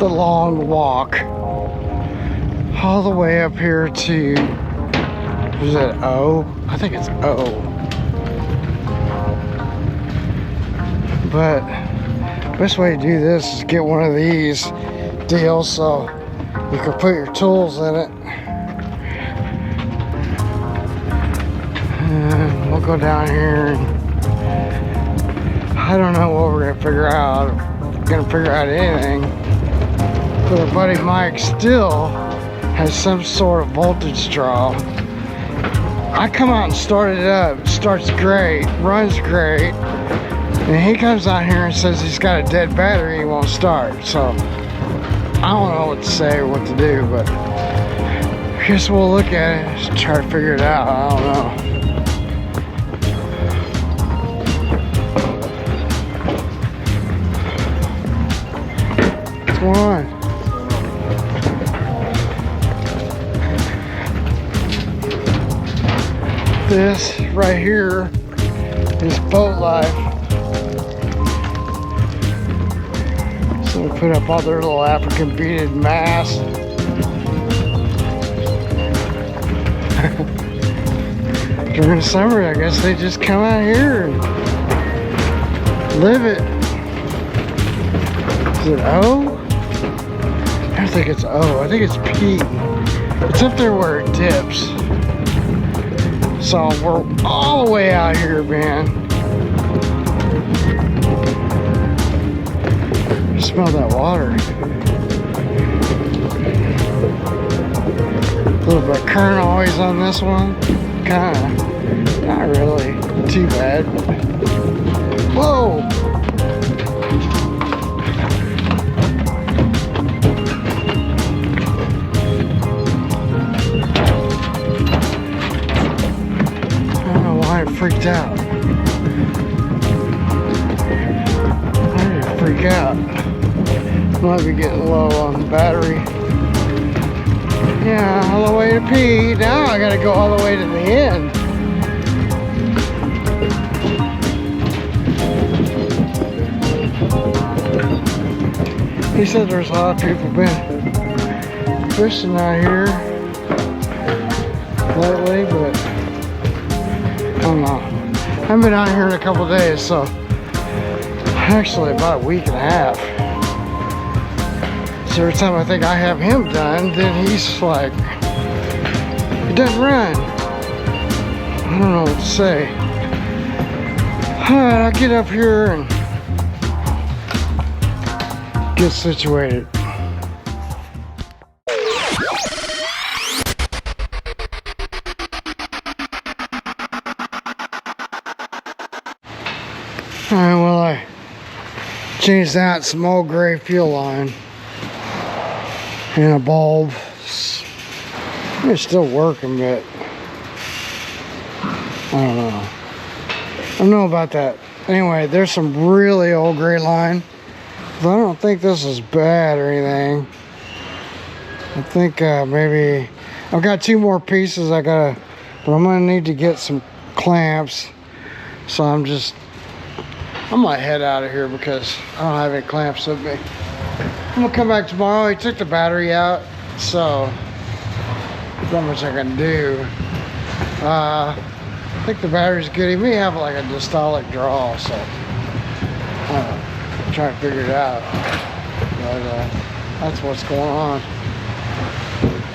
the long walk all the way up here to, is it O? I think it's O. But best way to do this is get one of these deals so you can put your tools in it. And we'll go down here and I don't know what we're gonna figure out. We're gonna figure out anything. But our buddy Mike still has some sort of voltage draw. I come out and start it up. It starts great, runs great. And he comes out here and says he's got a dead battery, he won't start. So I don't know what to say or what to do, but I guess we'll look at it and try to figure it out. I don't know. What's going on? This right here is boat life. So we put up all their little African beaded masts. During the summer, I guess they just come out here and live it. Is it O? I don't think it's O. I think it's P. It's up there where it dips. So we're all the way out here, man. Smell that water. A little bit of current always on this one. Kinda. Not really too bad. Whoa! I freaked out. I didn't freak out. Might be getting low on the battery. Yeah, all the way to P. Now I gotta go all the way to the end. He said there's a lot of people been fishing out here lately, but I don't know. I haven't been out here in a couple days, so actually about a week and a half. So every time I think I have him done, then he's like, it doesn't run. I don't know what to say. Alright, I'll get up here and get situated. Alright, well, I changed out some old gray fuel line and a bulb. It's still working, but I don't know. I don't know about that. Anyway, there's some really old gray line. But I don't think this is bad or anything. I think maybe I've got two more pieces but I'm gonna need to get some clamps. So I might head out of here because I don't have any clamps with me. I'm gonna come back tomorrow. He took the battery out, so there's not much I can do. I think the battery's good. He may have like a diastolic draw, so I'm trying to figure it out. But that's what's going on.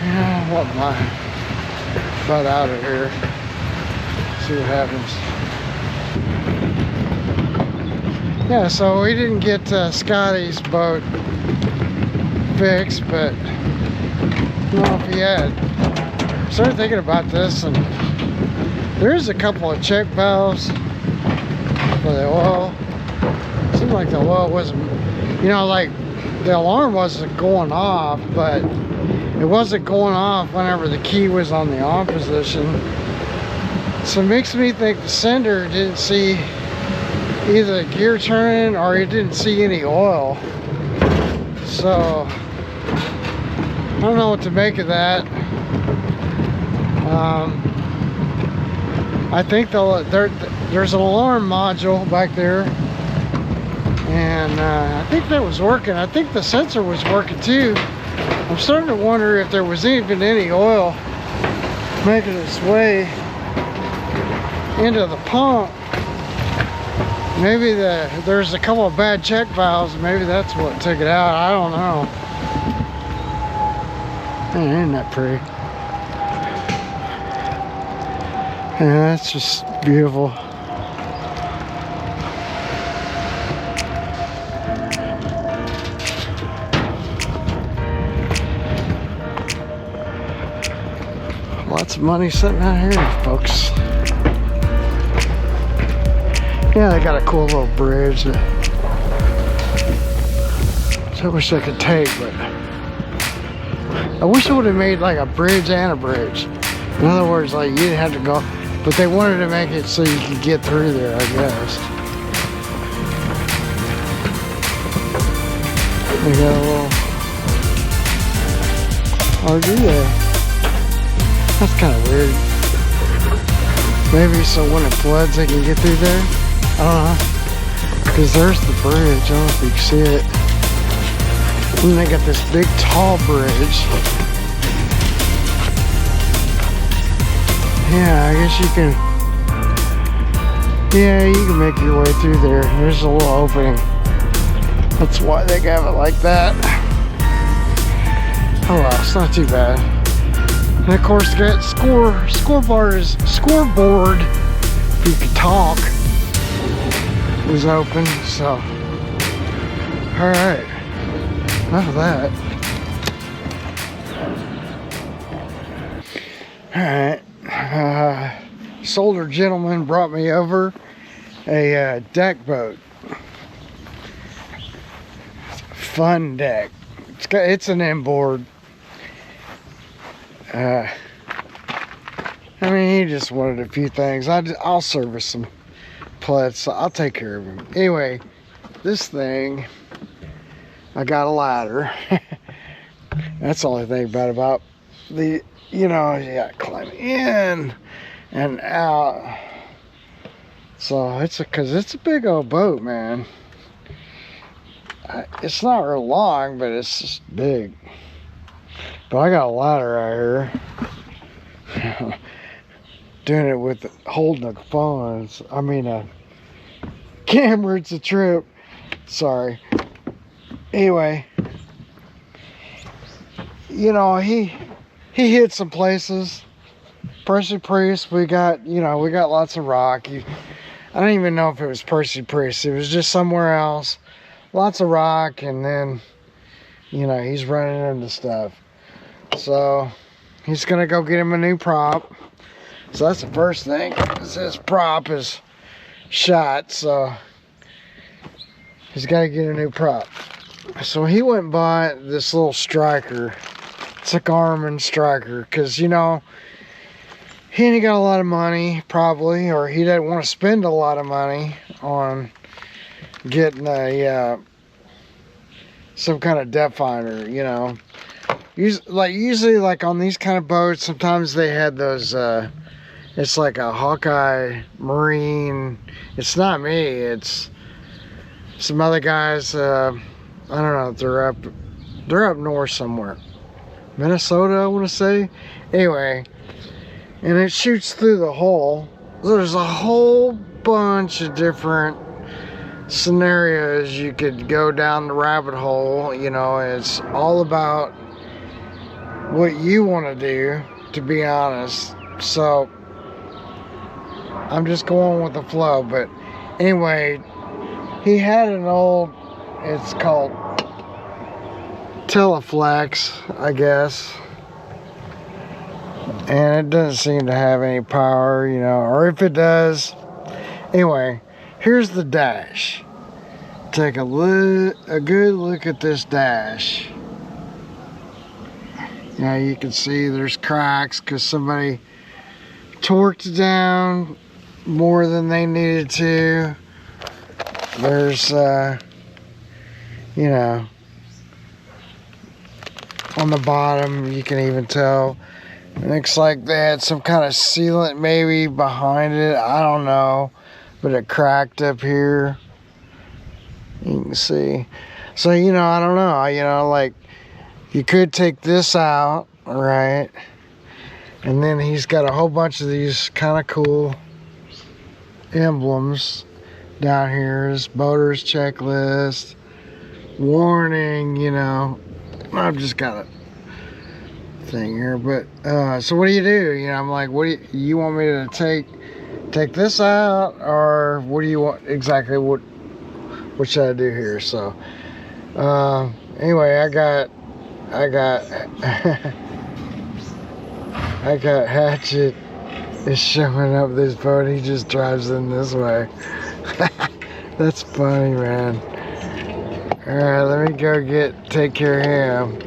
Yeah, what my butt out of here. See what happens. Yeah, so we didn't get Scotty's boat fixed, but I don't know if he had. I started thinking about this, and there's a couple of check valves for the oil. It seemed like the oil wasn't, like the alarm wasn't going off, but it wasn't going off whenever the key was on the on position. So it makes me think the sender didn't see either the gear turning or he didn't see any oil. So I don't know what to make of that. I think there's an alarm module back there, And I think that was working. I think the sensor was working too. I'm starting to wonder if there was even any oil making its way into the pump. Maybe there's a couple of bad check valves. Maybe that's what took it out. I don't know. Man, isn't that pretty? Yeah, that's just beautiful. Lots of money sitting out here, folks. Yeah, they got a cool little bridge that I wish I could take, but I wish I would have made like a bridge and a bridge. In other words, like you didn't have to go, but they wanted to make it so you could get through there, I guess. They got a little RV there. That's kind of weird. Maybe so when it floods they can get through there. I don't know. Because there's the bridge. I don't know if you can see it. And they got this big tall bridge. Yeah, I guess you can. Yeah, you can make your way through there. There's a little opening. That's why they have it like that. Oh well, it's not too bad. And of course, that scoreboard, if you could talk, was open. So, all right, enough of that. All right, this older gentleman brought me over a deck boat, fun deck. It's an inboard. I mean, he just wanted a few things. I'll service some plets, so I'll take care of him. Anyway, this thing, I got a ladder. That's the only thing about the, you know, you gotta climb in and out. So cause it's a big old boat, man. It's not real long, but it's just big. But I got a ladder right here. Doing it with holding a phone. I mean a camera, it's a trip. Sorry. Anyway, you know, he hit some places. Percy Priest, we got lots of rock. I don't even know if it was Percy Priest. It was just somewhere else. Lots of rock, and then, you know, he's running into stuff. So he's gonna go get him a new prop. So that's the first thing. His prop is shot, so he's got to get a new prop. So he went and bought this little Striker. It's a Garmin Striker, because, you know, he ain't got a lot of money, probably, or he doesn't want to spend a lot of money on getting a some kind of depth finder, you know. Usually like on these kind of boats, sometimes they had those it's like a Hawkeye Marine. It's not me, it's some other guys. I don't know if they're up north somewhere, Minnesota, I want to say. Anyway, and it shoots through the hole. There's a whole bunch of different scenarios you could go down the rabbit hole. You know, it's all about what you want to do, to be honest. So I'm just going with the flow. But anyway, he had an old, it's called Teleflex, I guess, and it doesn't seem to have any power, you know, or if it does. Anyway, here's the dash. Take a good look at this dash. Now you can see there's cracks because somebody torqued it down more than they needed to. There's you know, on the bottom you can even tell it looks like they had some kind of sealant maybe behind it, I don't know, but it cracked up here. You can see. So, you know, I don't know, you know, like, you could take this out, right? And then he's got a whole bunch of these kind of cool emblems down here. His boater's checklist, warning, you know. I've just got a thing here, but so what do? You know, I'm like, what do you want me to take this out, or what do you want exactly? What should I do here? So anyway, I got I got Hatchet is showing up this boat. He just drives in this way. That's funny, man. All right, let me go take care of him.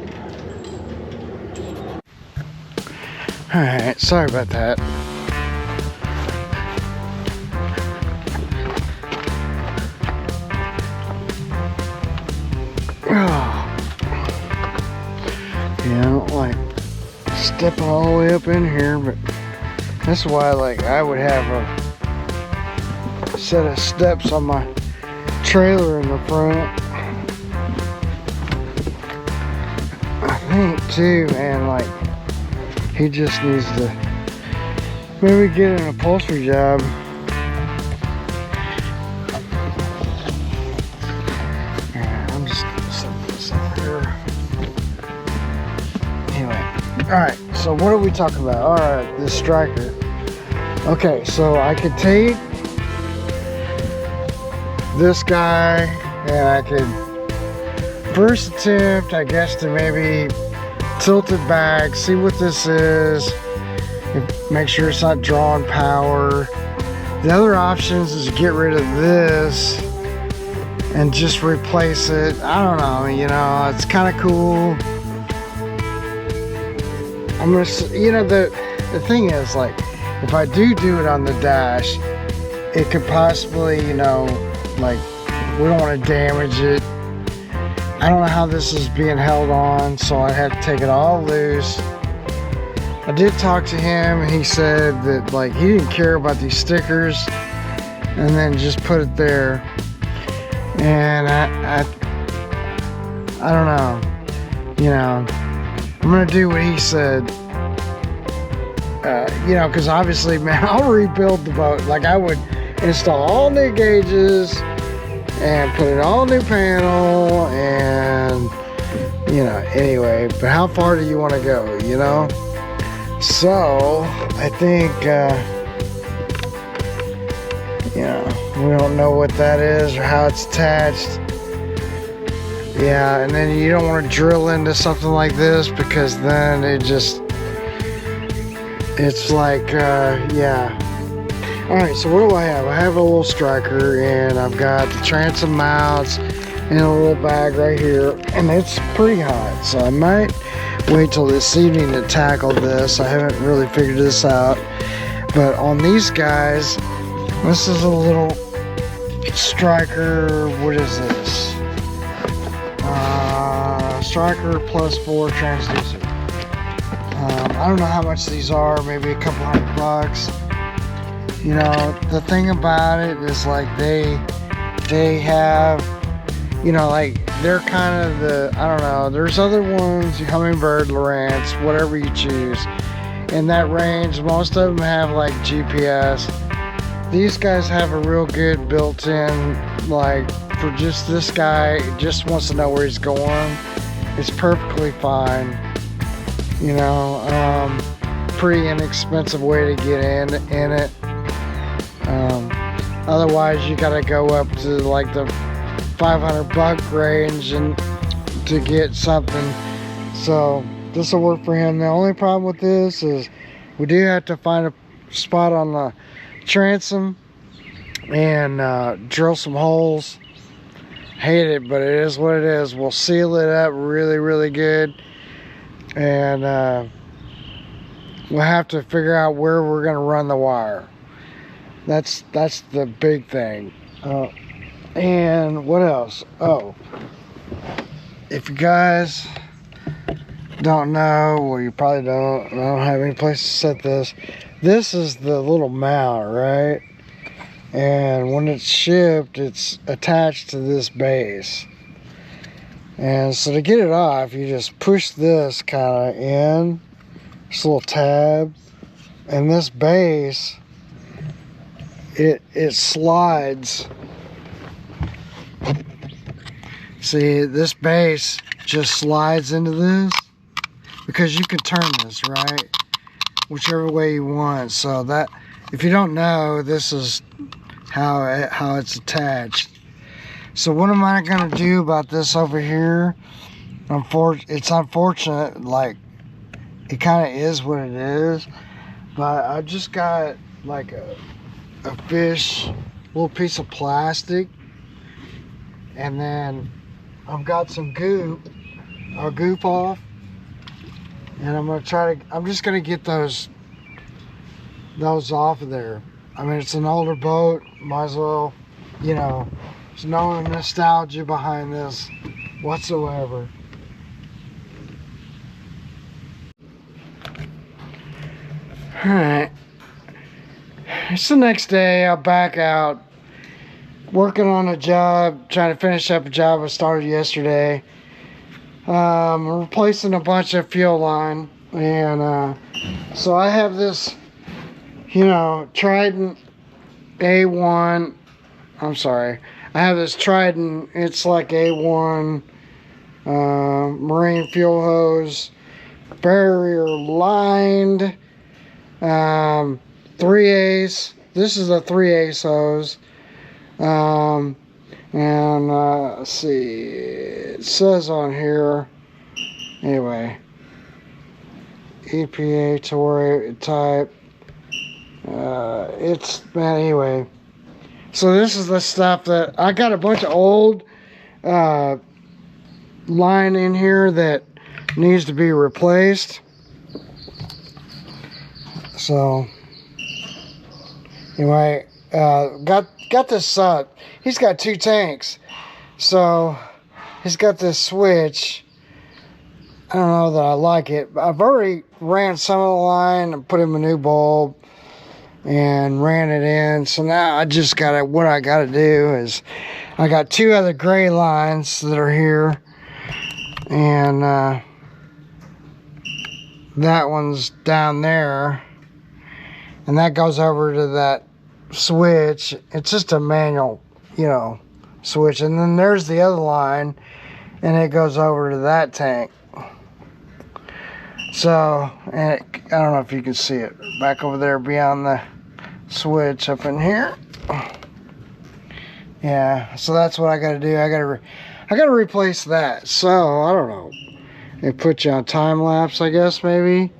All right, sorry about that. Oh. Yeah, I don't like stepping all the way up in here, but that's why, like, I would have a set of steps on my trailer in the front. I think too, man, like, he just needs to maybe get an upholstery job. I'm just gonna set this up here. Anyway, alright, so what are we talking about? Alright, this Striker. Okay, so I could take this guy and I could first attempt, I guess, to maybe tilt it back, see what this is, make sure it's not drawing power. The other options is get rid of this and just replace it. I don't know, you know, it's kind of cool. I'm gonna, you know, the thing is, like, if I do it on the dash, it could possibly, you know, like, we don't want to damage it. I don't know how this is being held on, so I had to take it all loose. I did talk to him, and he said that, like, he didn't care about these stickers, and then just put it there. And I don't know, you know, I'm gonna do what he said. You know, because obviously, man, I'll rebuild the boat. Like, I would install all new gauges and put an all new panel, and, you know, anyway, but how far do you want to go, you know? So I think you know, we don't know what that is or how it's attached. Yeah, and then you don't want to drill into something like this, because then it's like yeah. Alright, so what do I have? I have a little Striker, and I've got the transom mounts in a little bag right here, and it's pretty hot, so I might wait till this evening to tackle this. I haven't really figured this out, but on these guys, this is a little Striker. What is this? Striker +4 transducer. I don't know how much these are, maybe a couple $100. You know, the thing about it is, like, they have, you know, like, they're kind of the, I don't know, there's other ones, Humminbird, Lowrance, whatever you choose, in that range. Most of them have, like, GPS. These guys have a real good built-in, like, for just this guy, just wants to know where he's going. It's perfectly fine. You know, pretty inexpensive way to get in it. Otherwise, you gotta go up to, like, the $500 range and to get something. So this will work for him. The only problem with this is we do have to find a spot on the transom and drill some holes. Hate it, but it is what it is. We'll seal it up really, really good, and we'll have to figure out where we're gonna run the wire. That's the big thing. And what else? Oh, if you guys don't know, well, you probably don't. I don't have any place to set this. This is the little mount, right? and when it's shipped, it's attached to this base. And so to get it off, you just push this kind of in, this little tab, and this base, it slides. See, this base just slides into this, because you can turn this, right, whichever way you want. So that, if you don't know, this is how it's attached. So what am I gonna do about this over here? It's unfortunate, like, it kind of is what it is, but I just got like a fish, little piece of plastic, and then I've got some goop. I'll goop off, and I'm just gonna get those off of there. I mean, it's an older boat, might as well, you know, there's no nostalgia behind this whatsoever. Alright, it's the next day. I'm back out working on a job, trying to finish up a job I started yesterday. Replacing a bunch of fuel line, and so I have this, you know, Trident A1. I'm sorry, I have this Trident. It's like A1 marine fuel hose, barrier lined, 3/8. This is a 3/8 hose. Let's see, it says on here, anyway, EPA type, anyway, so this is the stuff that, I got a bunch of old, line in here that needs to be replaced. So, anyway, got this, he's got 2 tanks, so he's got this switch. I don't know that I like it. I've already ran some of the line and put him a new bulb and ran it in, so now I just gotta, what I gotta do is, I got 2 other gray lines that are here, and that one's down there, and that goes over to that switch. It's just a manual, you know, switch, and then there's the other line, and it goes over to that tank. So, and I don't know if you can see it back over there beyond the switch up in here. Yeah, so that's what I got to do. I got to replace that. So I don't know. They put you on time lapse, I guess, maybe.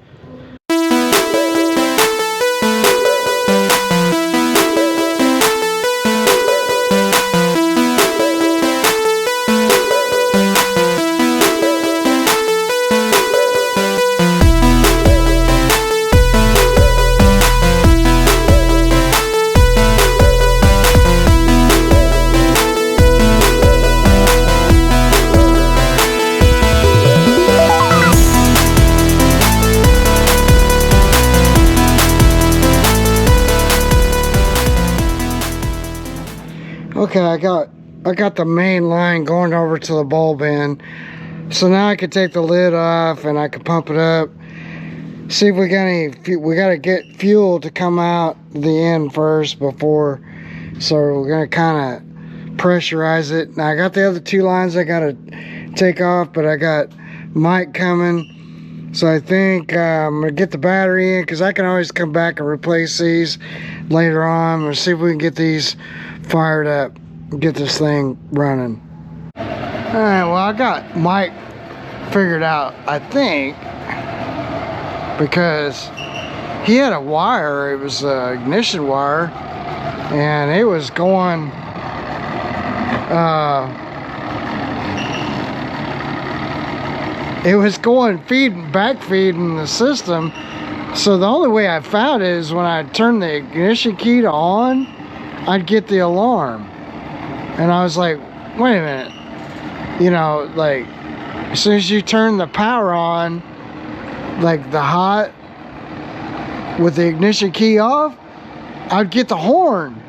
Okay, I got the main line going over to the bulb end. So now I can take the lid off and I can pump it up. See if we got any, we got to get fuel to come out the end first before. So we're going to kind of pressurize it. Now I got the other 2 lines I got to take off, but I got Mike coming. So I think I'm going to get the battery in, because I can always come back and replace these later on. We'll see if we can get these fired up and get this thing running. Alright, well, I got Mike figured out, I think, because he had a wire. It was an ignition wire, and it was going back feeding the system. So the only way I found it is when I turned the ignition key to on, I'd get the alarm. And I was like, wait a minute, you know, like, as soon as you turn the power on, like the hot with the ignition key off, I'd get the horn.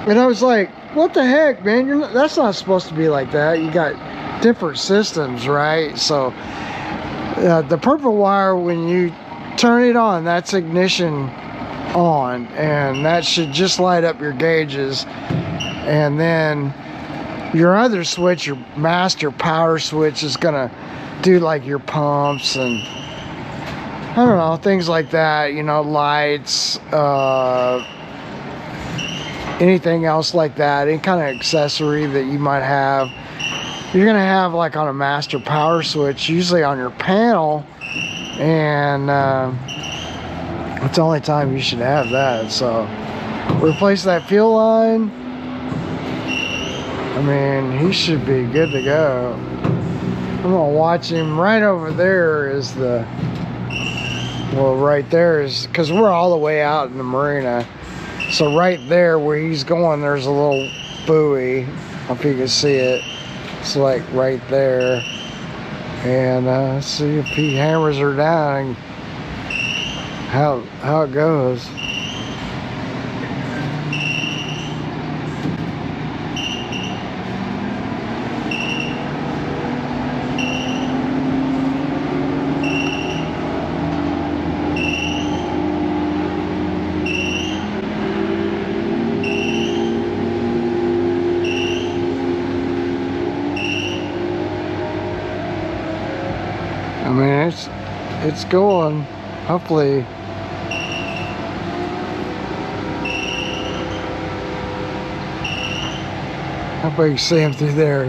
And I was like, what the heck, man? That's not supposed to be like that. You got different systems, right? So the purple wire, when you turn it on, that's ignition on, and that should just light up your gauges. And then your other switch, your master power switch, is gonna do like your pumps and I don't know, things like that, you know, lights, anything else like that, any kind of accessory that you might have. You're gonna have like on a master power switch, usually on your panel, and it's the only time you should have that. So replace that fuel line. I mean, he should be good to go. I'm gonna watch him. Right over there is the, well, right there is, because we're all the way out in the marina. So right there where he's going, there's a little buoy. I don't know if you can see it. It's like right there. And let's see if he hammers her down and how it goes. I mean, it's going. Hopefully, you can see him through there.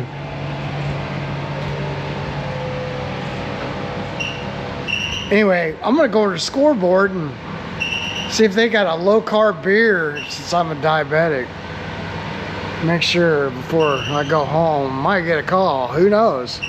Anyway, I'm gonna go to the scoreboard and see if they got a low carb beer, since I'm a diabetic. Make sure before I go home. Might get a call, who knows.